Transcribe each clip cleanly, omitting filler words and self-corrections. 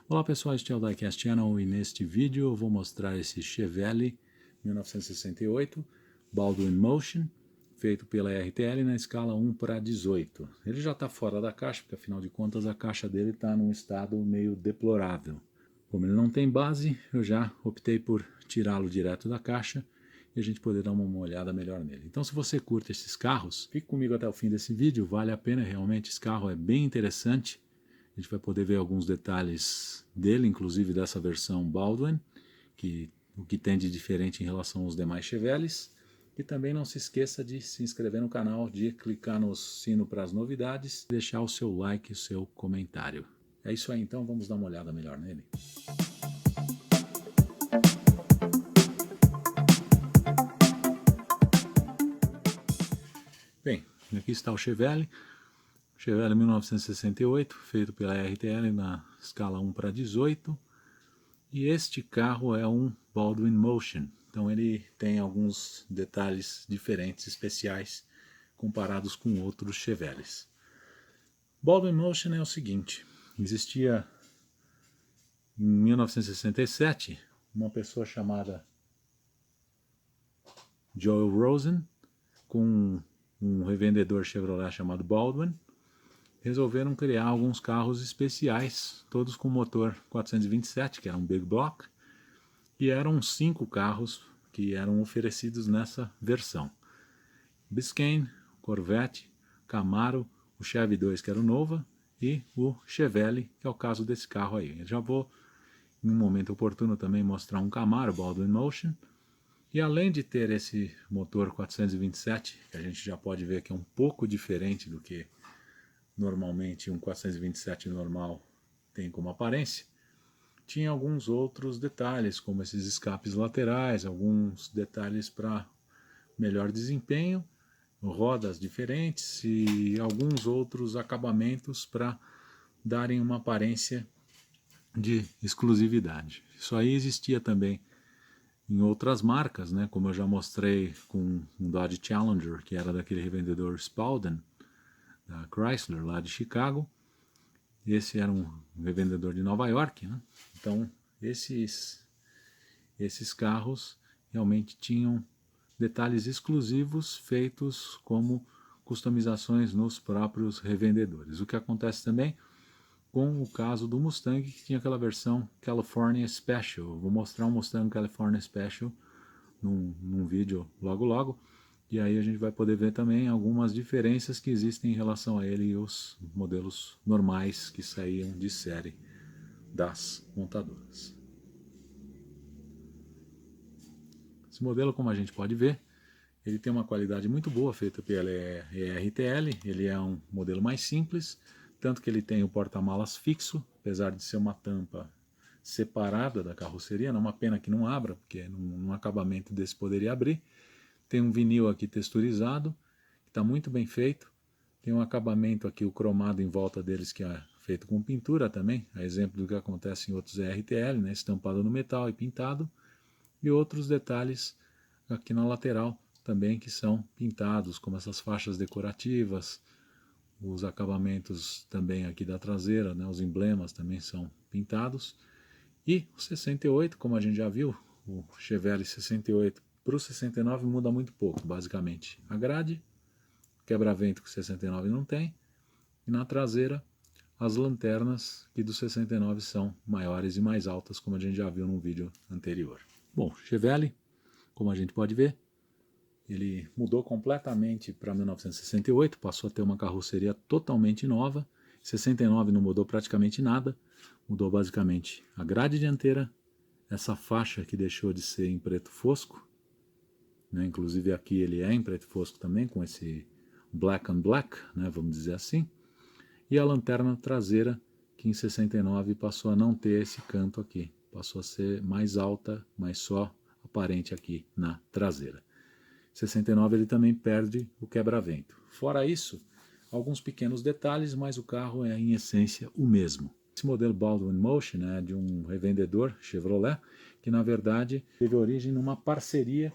Olá pessoal, este é o Diecast Channel e neste vídeo eu vou mostrar esse Chevelle 1968 Baldwin Motion, feito pela RTL na escala 1:18. Ele já está fora da caixa, porque afinal de contas a caixa dele está num estado meio deplorável. Como ele não tem base, eu já optei por tirá-lo direto da caixa e a gente poder dar uma olhada melhor nele. Então se você curte esses carros, fique comigo até o fim desse vídeo, vale a pena realmente, esse carro é bem interessante. A gente vai poder ver alguns detalhes dele, inclusive dessa versão Baldwin, o que tem de diferente em relação aos demais Chevelles. E também não se esqueça de se inscrever no canal, de clicar no sino para as novidades, deixar o seu like e o seu comentário. É isso aí então, vamos dar uma olhada melhor nele. Bem, aqui está o Chevelle 1968, feito pela RTL na escala 1:18. E este carro é um Baldwin Motion, então ele tem alguns detalhes diferentes, especiais, comparados com outros Chevelles. Baldwin Motion é o seguinte, existia em 1967 uma pessoa chamada Joel Rosen, com um revendedor Chevrolet chamado Baldwin, resolveram criar alguns carros especiais, todos com motor 427, que era um Big Block, e eram 5 carros que eram oferecidos nessa versão. Biscayne, Corvette, Camaro, o Chevy 2, que era o Nova, e o Chevelle, que é o caso desse carro aí. Eu já vou, em um momento oportuno, também mostrar um Camaro Baldwin Motion. E além de ter esse motor 427, que a gente já pode ver que é um pouco diferente do que normalmente um 427 normal tem como aparência, tinha alguns outros detalhes, como esses escapes laterais, alguns detalhes para melhor desempenho, rodas diferentes e alguns outros acabamentos para darem uma aparência de exclusividade. Isso aí existia também em outras marcas, né? Como eu já mostrei com um Dodge Challenger, que era daquele revendedor Spalding, da Chrysler, lá de Chicago. Esse era um revendedor de Nova York, né? Então esses carros realmente tinham detalhes exclusivos feitos como customizações nos próprios revendedores. O que acontece também com o caso do Mustang, que tinha aquela versão California Special. Eu vou mostrar um Mustang California Special num vídeo logo. E aí a gente vai poder ver também algumas diferenças que existem em relação a ele e os modelos normais que saíam de série das montadoras. Esse modelo, como a gente pode ver, ele tem uma qualidade muito boa, feita pela RTL. Ele é um modelo mais simples, tanto que ele tem o porta-malas fixo, apesar de ser uma tampa separada da carroceria. Não é uma pena que não abra, porque num acabamento desse poderia abrir. Tem um vinil aqui texturizado, que está muito bem feito. Tem um acabamento aqui, o cromado em volta deles, que é feito com pintura também, a exemplo do que acontece em outros RTL, né, estampado no metal e pintado. E outros detalhes aqui na lateral também que são pintados, como essas faixas decorativas, os acabamentos também aqui da traseira, né, os emblemas também são pintados. E o 68, como a gente já viu, o Chevelle 68 para o 69 muda muito pouco, basicamente. A grade, quebra-vento que o 69 não tem, e na traseira as lanternas que do 69 são maiores e mais altas, como a gente já viu no vídeo anterior. Bom, Chevelle, como a gente pode ver, ele mudou completamente para 1968, passou a ter uma carroceria totalmente nova. 69 não mudou praticamente nada, mudou basicamente a grade dianteira, essa faixa que deixou de ser em preto fosco, né? Inclusive aqui ele é em preto fosco também, com esse black on black, né? Vamos dizer assim, e a lanterna traseira, que em 69 passou a não ter esse canto aqui, passou a ser mais alta, mas só aparente aqui na traseira. 69 ele também perde o quebra-vento. Fora isso, alguns pequenos detalhes, mas o carro é em essência o mesmo. Esse modelo Baldwin Motion é de um revendedor Chevrolet, que na verdade teve origem numa parceria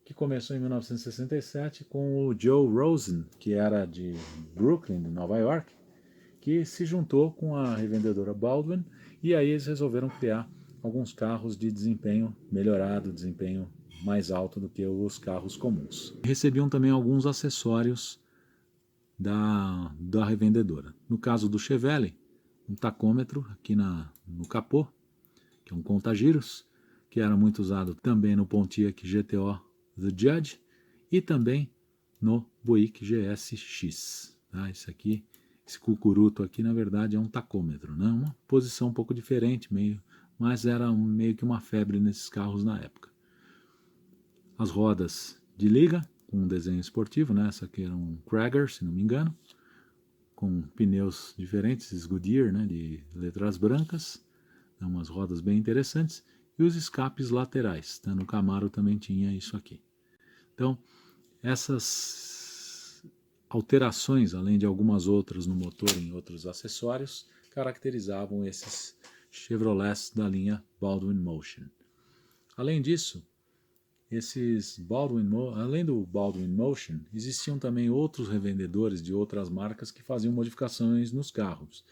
que começou em 1967 com o Joe Rosen, que era de Brooklyn, de Nova York, que se juntou com a revendedora Baldwin E aí eles resolveram criar alguns carros de desempenho melhorado, desempenho mais alto do que os carros comuns. Recebiam também alguns acessórios da revendedora. No caso do Chevelle, um tacômetro aqui no capô, que é um conta-giros, que era muito usado também no Pontiac GTO The Judge e também no Buick GSX. Tá? Esse cucuruto aqui, na verdade, é um tacômetro, né? Uma posição um pouco diferente, mas era meio que uma febre nesses carros na época. As rodas de liga, com um desenho esportivo, né? Essa aqui era um Cragger, se não me engano, com pneus diferentes, esses Goodyear, né? De letras brancas, umas rodas bem interessantes, e os escapes laterais. Tá? No Camaro também tinha isso aqui. Então, essas alterações, além de algumas outras no motor e em outros acessórios, caracterizavam esses Chevrolets da linha Baldwin Motion. Além disso, além do Baldwin Motion, existiam também outros revendedores de outras marcas que faziam modificações nos carros.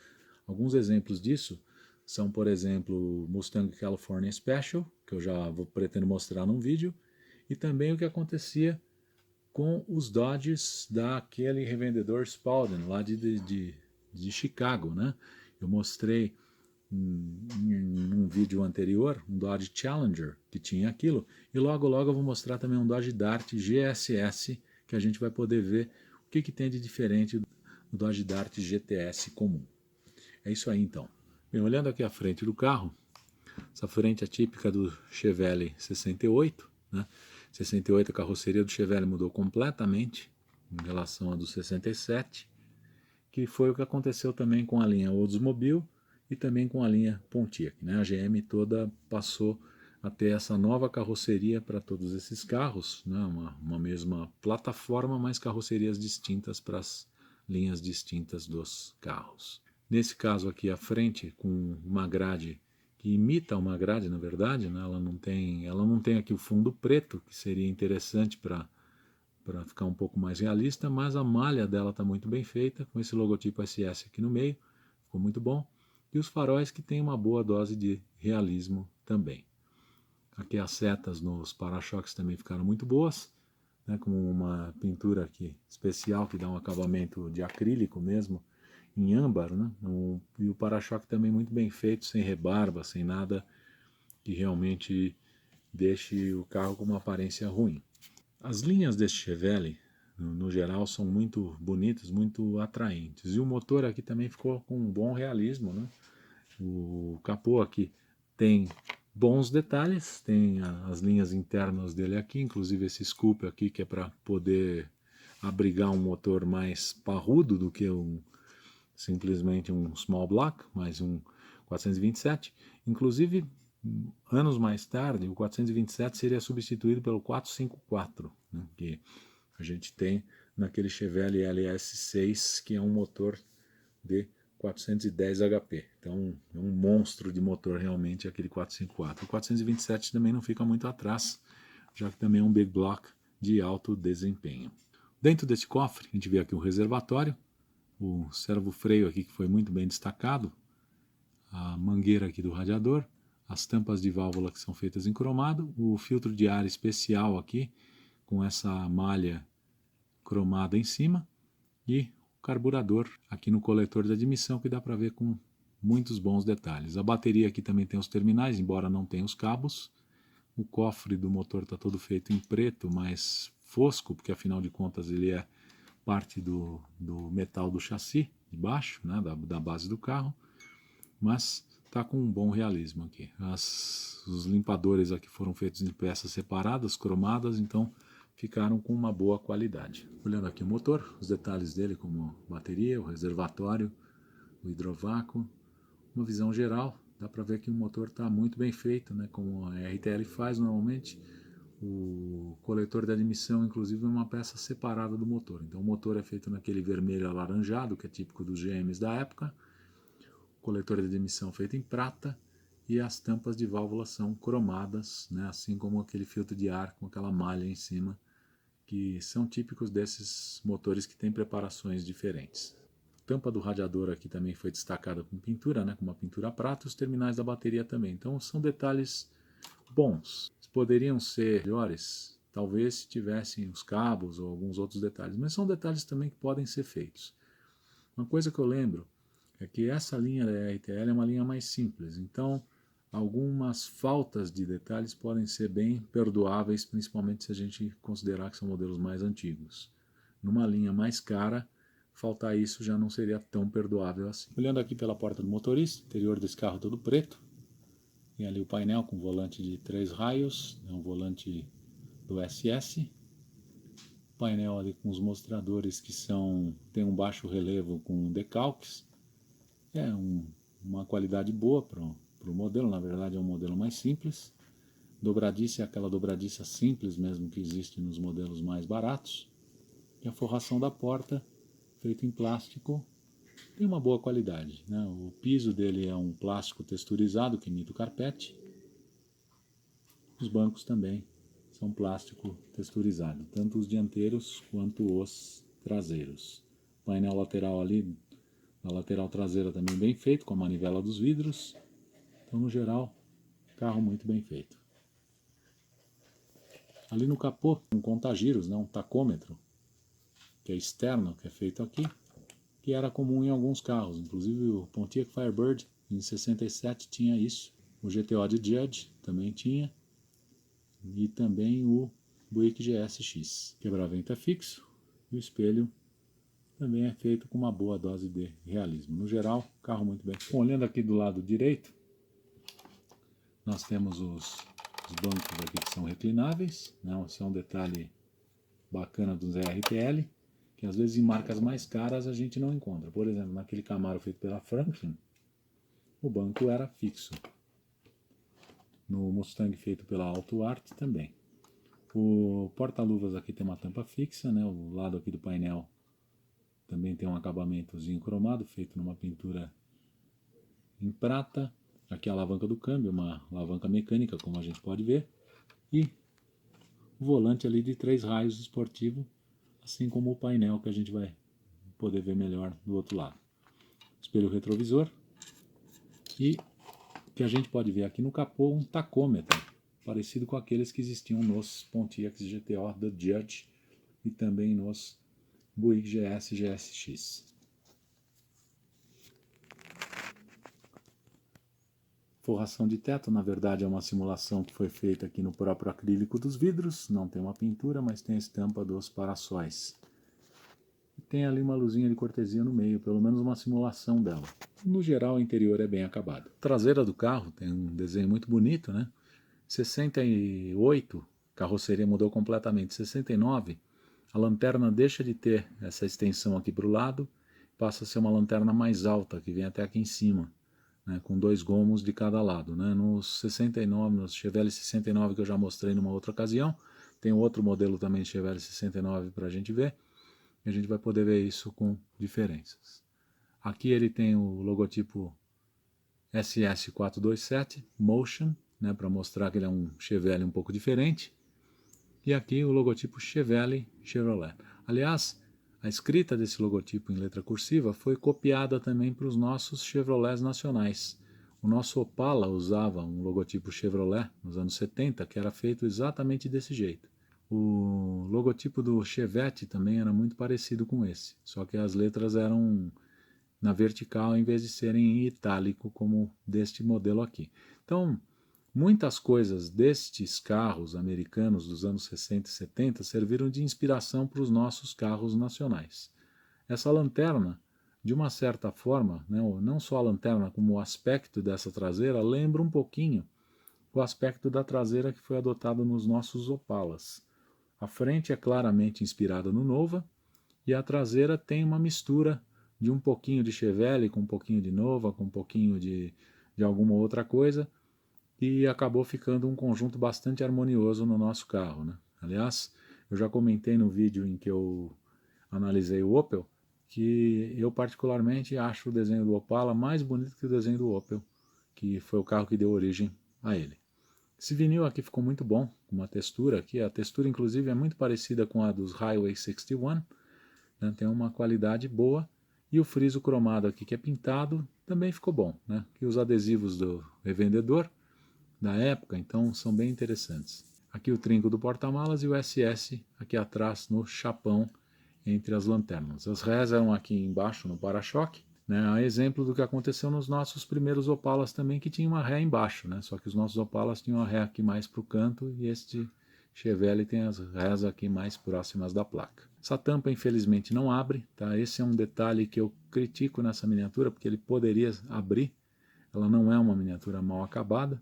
Alguns exemplos disso são, por exemplo, o Mustang California Special, que eu já pretendo mostrar num vídeo, e também o que acontecia com os Dodges daquele revendedor Spalding, lá de Chicago, né? Eu mostrei em um vídeo anterior um Dodge Challenger que tinha aquilo, e logo eu vou mostrar também um Dodge Dart GSS, que a gente vai poder ver o que tem de diferente do Dodge Dart GTS comum. É isso aí então. Bem, olhando aqui a frente do carro, essa frente é típica do Chevelle 68, né? 68 a carroceria do Chevelle mudou completamente em relação à do 67, que foi o que aconteceu também com a linha Oldsmobile e também com a linha Pontiac, né? A GM toda passou a ter essa nova carroceria para todos esses carros, né? Uma mesma plataforma, mas carrocerias distintas para as linhas distintas dos carros. Nesse caso aqui a frente com uma grade que imita uma grade, na verdade, né? Ela não tem aqui o fundo preto, que seria interessante para ficar um pouco mais realista, mas a malha dela está muito bem feita, com esse logotipo SS aqui no meio, ficou muito bom. E os faróis que tem uma boa dose de realismo também. Aqui as setas nos para-choques também ficaram muito boas, né, com uma pintura aqui especial que dá um acabamento de acrílico mesmo, em âmbar, né? E o para-choque também muito bem feito, sem rebarba, sem nada que realmente deixe o carro com uma aparência ruim. As linhas deste Chevelle, no geral, são muito bonitas, muito atraentes. E o motor aqui também ficou com um bom realismo, né? O capô aqui tem bons detalhes, tem as linhas internas dele aqui, inclusive esse scoop aqui que é para poder abrigar um motor mais parrudo do que simplesmente um small block, mais um 427. Inclusive, anos mais tarde, o 427 seria substituído pelo 454, né, que a gente tem naquele Chevelle LS6, que é um motor de 410 HP. Então, é um monstro de motor realmente aquele 454. O 427 também não fica muito atrás, já que também é um big block de alto desempenho. Dentro desse cofre, a gente vê aqui um reservatório, o servo-freio aqui que foi muito bem destacado, a mangueira aqui do radiador, as tampas de válvula que são feitas em cromado, o filtro de ar especial aqui, com essa malha cromada em cima, e o carburador aqui no coletor de admissão, que dá para ver com muitos bons detalhes. A bateria aqui também tem os terminais, embora não tenha os cabos. O cofre do motor está todo feito em preto, mais fosco, porque afinal de contas ele é parte do metal do chassi de baixo, né, da base do carro, mas está com um bom realismo aqui. Os limpadores aqui foram feitos em peças separadas, cromadas, então ficaram com uma boa qualidade. Olhando aqui o motor, os detalhes dele como bateria, o reservatório, o hidrovácuo, uma visão geral, dá para ver que o motor está muito bem feito, né, como a RTL faz normalmente. O coletor de admissão, inclusive, é uma peça separada do motor. Então o motor é feito naquele vermelho alaranjado, que é típico dos GMs da época. O coletor de admissão feito em prata e as tampas de válvula são cromadas, né, assim como aquele filtro de ar com aquela malha em cima, que são típicos desses motores que têm preparações diferentes. tampa do radiador aqui também foi destacada com pintura, né, com uma pintura prata, e os terminais da bateria também. Então são detalhes bons. Poderiam ser melhores, talvez se tivessem os cabos ou alguns outros detalhes, mas são detalhes também que podem ser feitos. Uma coisa que eu lembro é que essa linha da RTL é uma linha mais simples, então algumas faltas de detalhes podem ser bem perdoáveis, principalmente se a gente considerar que são modelos mais antigos. Numa linha mais cara, faltar isso já não seria tão perdoável assim. Olhando aqui pela porta do motorista, o interior desse carro todo preto, tem ali o painel com volante de 3 raios, é um volante do SS. Painel ali com os mostradores que tem um baixo relevo com decalques. É uma qualidade boa para o modelo, na verdade é um modelo mais simples. Dobradiça é aquela dobradiça simples mesmo que existe nos modelos mais baratos. E a forração da porta, feita em plástico, tem uma boa qualidade, né? O piso dele é um plástico texturizado que imita o carpete. Os bancos também são plástico texturizado, tanto os dianteiros quanto os traseiros. O painel lateral ali, na lateral traseira também bem feito, com a manivela dos vidros. Então, no geral, carro muito bem feito. Ali no capô, um contagiros, né, um tacômetro, que é externo, que é feito aqui, que era comum em alguns carros. Inclusive o Pontiac Firebird, em 67, tinha isso. O GTO de Judge também tinha. E também o Buick GSX. Quebra-vento é fixo e o espelho também é feito com uma boa dose de realismo. No geral, carro muito bem. Bom, olhando aqui do lado direito, nós temos os bancos aqui que são reclináveis, né? Esse é um detalhe bacana dos RTL, que às vezes em marcas mais caras a gente não encontra. Por exemplo, naquele Camaro feito pela Franklin, o banco era fixo. No Mustang feito pela Auto Art também. O porta-luvas aqui tem uma tampa fixa, né? O lado aqui do painel também tem um acabamentozinho cromado, feito numa pintura em prata. Aqui a alavanca do câmbio, uma alavanca mecânica, como a gente pode ver. E o volante ali de 3 raios esportivo, assim como o painel que a gente vai poder ver melhor do outro lado. Espelho retrovisor. E que a gente pode ver aqui no capô um tacômetro, parecido com aqueles que existiam nos Pontiac GTO da Judge e também nos Buick GS GSX. Forração de teto, na verdade, é uma simulação que foi feita aqui no próprio acrílico dos vidros. Não tem uma pintura, mas tem a estampa dos paraçóis. E tem ali uma luzinha de cortesia no meio, pelo menos uma simulação dela. No geral, o interior é bem acabado. A traseira do carro tem um desenho muito bonito, né? 68, a carroceria mudou completamente. 69, a lanterna deixa de ter essa extensão aqui para o lado, passa a ser uma lanterna mais alta, que vem até aqui em cima. Né, com 2 gomos de cada lado. Né? Nos 69, nos Chevelle 69 que eu já mostrei numa outra ocasião, tem outro modelo também de Chevelle 69 para a gente ver, e a gente vai poder ver isso com diferenças. Aqui ele tem o logotipo SS427 Motion, né, para mostrar que ele é um Chevelle um pouco diferente, e aqui o logotipo Chevelle Chevrolet. Aliás, a escrita desse logotipo em letra cursiva foi copiada também para os nossos Chevrolets nacionais. O nosso Opala usava um logotipo Chevrolet nos anos 70, que era feito exatamente desse jeito. O logotipo do Chevette também era muito parecido com esse, só que as letras eram na vertical em vez de serem em itálico, como deste modelo aqui. Então, muitas coisas destes carros americanos dos anos 60 e 70 serviram de inspiração para os nossos carros nacionais. Essa lanterna, de uma certa forma, né, não só a lanterna, como o aspecto dessa traseira, lembra um pouquinho o aspecto da traseira que foi adotado nos nossos Opalas. A frente é claramente inspirada no Nova e a traseira tem uma mistura de um pouquinho de Chevelle com um pouquinho de Nova, com um pouquinho de alguma outra coisa, e acabou ficando um conjunto bastante harmonioso no nosso carro, né? Aliás, eu já comentei no vídeo em que eu analisei o Opel, que eu particularmente acho o desenho do Opala mais bonito que o desenho do Opel, que foi o carro que deu origem a ele. Esse vinil aqui ficou muito bom, com uma textura aqui, a textura inclusive é muito parecida com a dos Highway 61, né? Tem uma qualidade boa, E o friso cromado aqui que é pintado também ficou bom, né? E os adesivos do revendedor da época, então são bem interessantes. Aqui o trinco do porta-malas e o SS aqui atrás no chapão entre as lanternas. As rés eram aqui embaixo no para-choque, né? A exemplo do que aconteceu nos nossos primeiros Opalas também, que tinha uma ré embaixo, né? Só que os nossos Opalas tinham a ré aqui mais para o canto e este Chevelle tem as rés aqui mais próximas da placa. Essa tampa infelizmente não abre, tá? Esse é um detalhe que eu critico nessa miniatura, porque ele poderia abrir. Ela não é uma miniatura mal acabada,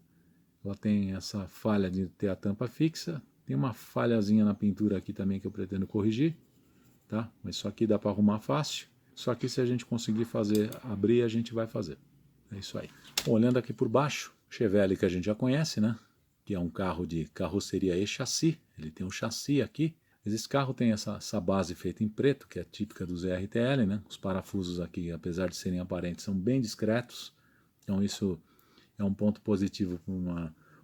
ela tem essa falha de ter a tampa fixa, tem uma falhazinha na pintura aqui também que eu pretendo corrigir, tá? Mas isso aqui dá para arrumar fácil, só que se a gente conseguir fazer abrir, a gente vai fazer. É isso aí. Bom, olhando aqui por baixo, Chevelle que a gente já conhece, né? Que é um carro de carroceria e chassi, ele tem um chassi aqui. Esse carro tem essa base feita em preto, que é típica dos RTL, né? Os parafusos aqui, apesar de serem aparentes, são bem discretos. Então isso é um ponto positivo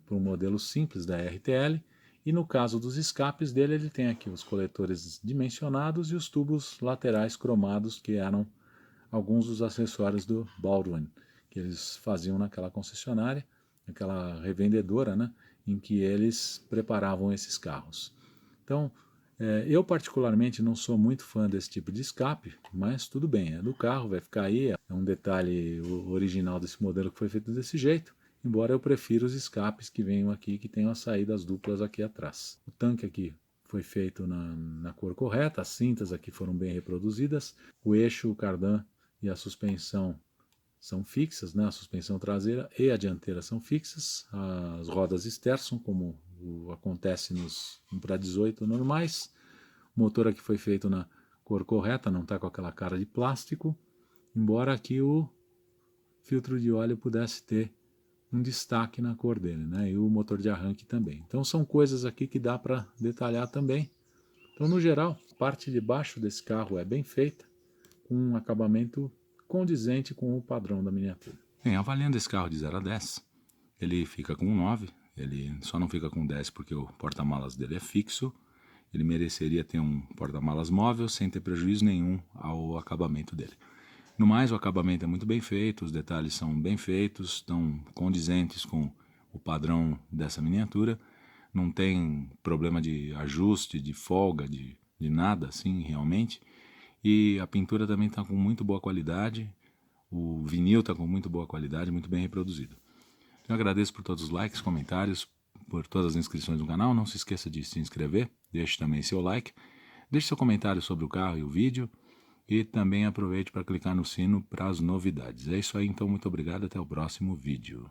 para um modelo simples da RTL. E no caso dos escapes dele, ele tem aqui os coletores dimensionados e os tubos laterais cromados, que eram alguns dos acessórios do Baldwin, que eles faziam naquela concessionária, naquela revendedora, né, em que eles preparavam esses carros. Então, eu particularmente não sou muito fã desse tipo de escape, mas tudo bem, é do carro, vai ficar aí, é um detalhe original desse modelo que foi feito desse jeito, embora eu prefira os escapes que venham aqui, que tenham as saídas duplas aqui atrás. O tanque aqui foi feito na cor correta, as cintas aqui foram bem reproduzidas, o eixo, o cardan e a suspensão são fixas, né? A suspensão traseira e a dianteira são fixas, as rodas Sterson, como acontece nos 18 normais, o motor aqui foi feito na cor correta, não está com aquela cara de plástico, embora aqui o filtro de óleo pudesse ter um destaque na cor dele, né? E o motor de arranque também. Então são coisas aqui que dá para detalhar também. Então no geral, a parte de baixo desse carro é bem feita, com um acabamento condizente com o padrão da miniatura. Bem, avaliando esse carro de 0 a 10, ele fica com 9, ele só não fica com 10 porque o porta-malas dele é fixo, ele mereceria ter um porta-malas móvel sem ter prejuízo nenhum ao acabamento dele. No mais, o acabamento é muito bem feito, os detalhes são bem feitos, estão condizentes com o padrão dessa miniatura, não tem problema de ajuste, de folga, de nada assim realmente. E a pintura também está com muito boa qualidade, o vinil está com muito boa qualidade, muito bem reproduzido. Eu agradeço por todos os likes, comentários, por todas as inscrições no canal. Não se esqueça de se inscrever, deixe também seu like, deixe seu comentário sobre o carro e o vídeo e também aproveite para clicar no sino para as novidades. É isso aí, então, muito obrigado, até o próximo vídeo.